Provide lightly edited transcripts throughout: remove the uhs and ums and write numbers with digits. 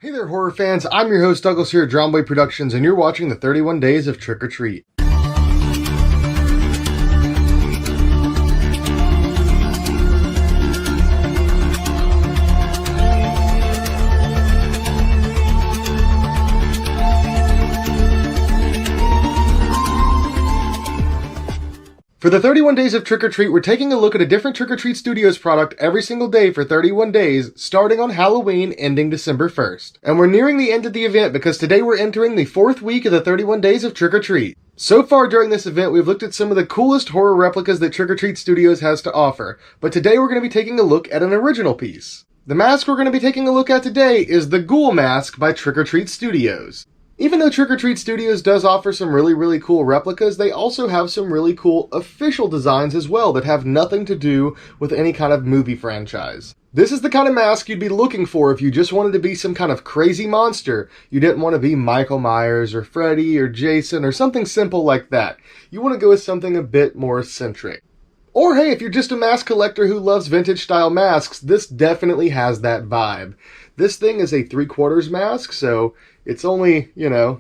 Hey there, horror fans. I'm your host, Douglas here at Drownboy Productions, and you're watching the 31 Days of Trick or Treat. For the 31 Days of Trick or Treat, we're taking a look at a different Trick or Treat Studios product every single day for 31 days, starting on Halloween, ending December 1st. And we're nearing the end of the event because today we're entering the 4th week of the 31 Days of Trick or Treat. So far during this event, we've looked at some of the coolest horror replicas that Trick or Treat Studios has to offer, but today we're going to be taking a look at an original piece. The mask we're going to be taking a look at today is the Ghoul mask by Trick or Treat Studios. Even though Trick or Treat Studios does offer some really cool replicas, they also have some really cool official designs as well that have nothing to do with any kind of movie franchise. This is the kind of mask you'd be looking for if you just wanted to be some kind of crazy monster. You didn't want to be Michael Myers or Freddy or Jason or something simple like that. You want to go with something a bit more eccentric. Or hey, if you're just a mask collector who loves vintage style masks, this definitely has that vibe. This thing is a 3/4 mask, so it's only,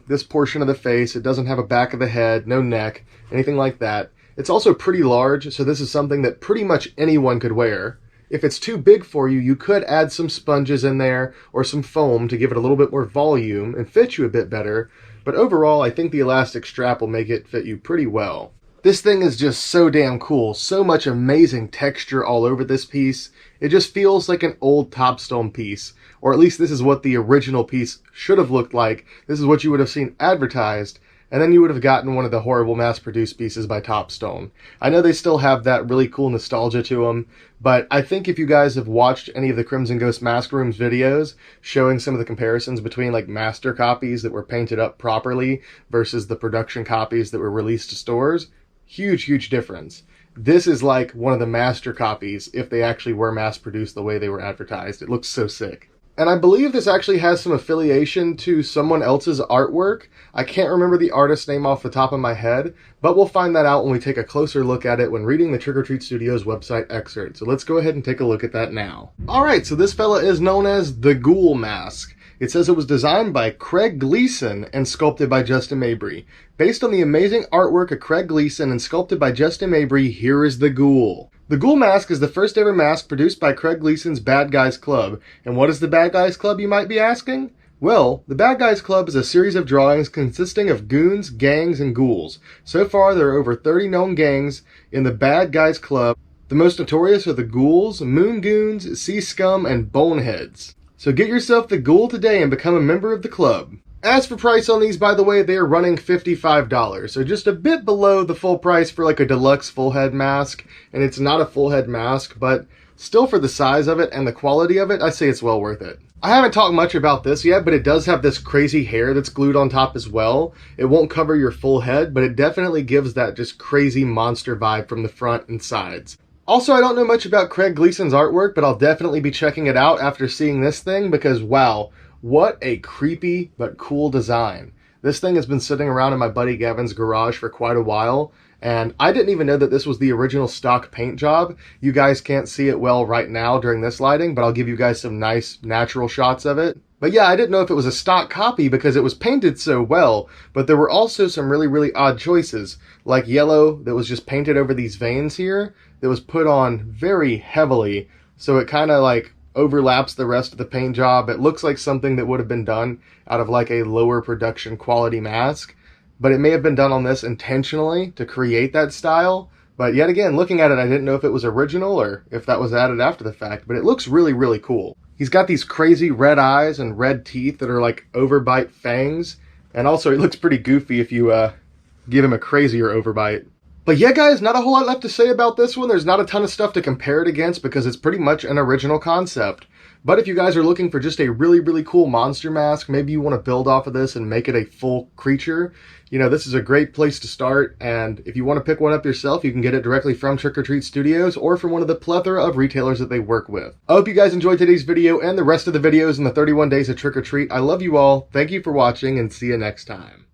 this portion of the face. It doesn't have a back of the head, no neck, anything like that. It's also pretty large, so this is something that pretty much anyone could wear. If it's too big for you, you could add some sponges in there or some foam to give it a little bit more volume and fit you a bit better. But overall, I think the elastic strap will make it fit you pretty well. This thing is just so damn cool. So much amazing texture all over this piece. It just feels like an old Topstone piece. Or at least this is what the original piece should have looked like. This is what you would have seen advertised. And then you would have gotten one of the horrible mass-produced pieces by Topstone. I know they still have that really cool nostalgia to them. But I think if you guys have watched any of the Crimson Ghost Mask Rooms videos showing some of the comparisons between like master copies that were painted up properly versus the production copies that were released to stores, huge difference. This is like one of the master copies if they actually were mass-produced the way they were advertised. It looks so sick. And I believe this actually has some affiliation to someone else's artwork. I can't remember the artist's name off the top of my head, but we'll find that out when we take a closer look at it when reading the Trick or Treat Studios website excerpt. So let's go ahead and take a look at that now. Alright, so this fella is known as the Ghoul mask. It says it was designed by Craig Gleason and sculpted by Justin Mabry. Based on the amazing artwork of Craig Gleason and sculpted by Justin Mabry, here is the Ghoul. The Ghoul mask is the first ever mask produced by Craig Gleason's Bad Guys Club. And what is the Bad Guys Club, you might be asking? Well, the Bad Guys Club is a series of drawings consisting of goons, gangs, and ghouls. So far, there are over 30 known gangs in the Bad Guys Club. The most notorious are the Ghouls, Moon Goons, Sea Scum, and Boneheads. So get yourself the Ghoul today and become a member of the club. As for price on these, by the way, they are running $55, so just a bit below the full price for like a deluxe full head mask. And it's not a full head mask, but still for the size of it and the quality of it, I say it's well worth it. I haven't talked much about this yet, but it does have this crazy hair that's glued on top as well. It won't cover your full head, but it definitely gives that just crazy monster vibe from the front and sides. Also, I don't know much about Craig Gleason's artwork, but I'll definitely be checking it out after seeing this thing because, wow, what a creepy but cool design. This thing has been sitting around in my buddy Gavin's garage for quite a while, and I didn't even know that this was the original stock paint job. You guys can't see it well right now during this lighting, but I'll give you guys some nice natural shots of it. But yeah, I didn't know if it was a stock copy because it was painted so well, but there were also some really odd choices, like yellow that was just painted over these veins here that was put on very heavily, so it kind of like overlaps the rest of the paint job. It looks like something that would have been done out of like a lower production quality mask, but it may have been done on this intentionally to create that style. But yet again, looking at it, I didn't know if it was original or if that was added after the fact, but it looks really cool. He's got these crazy red eyes and red teeth that are like overbite fangs, and also he looks pretty goofy if you give him a crazier overbite. But yeah, guys, not a whole lot left to say about this one. There's not a ton of stuff to compare it against because it's pretty much an original concept. But if you guys are looking for just a really cool monster mask, maybe you want to build off of this and make it a full creature, this is a great place to start. And if you want to pick one up yourself, you can get it directly from Trick or Treat Studios or from one of the plethora of retailers that they work with. I hope you guys enjoyed today's video and the rest of the videos in the 31 Days of Trick or Treat. I love you all. Thank you for watching and see you next time.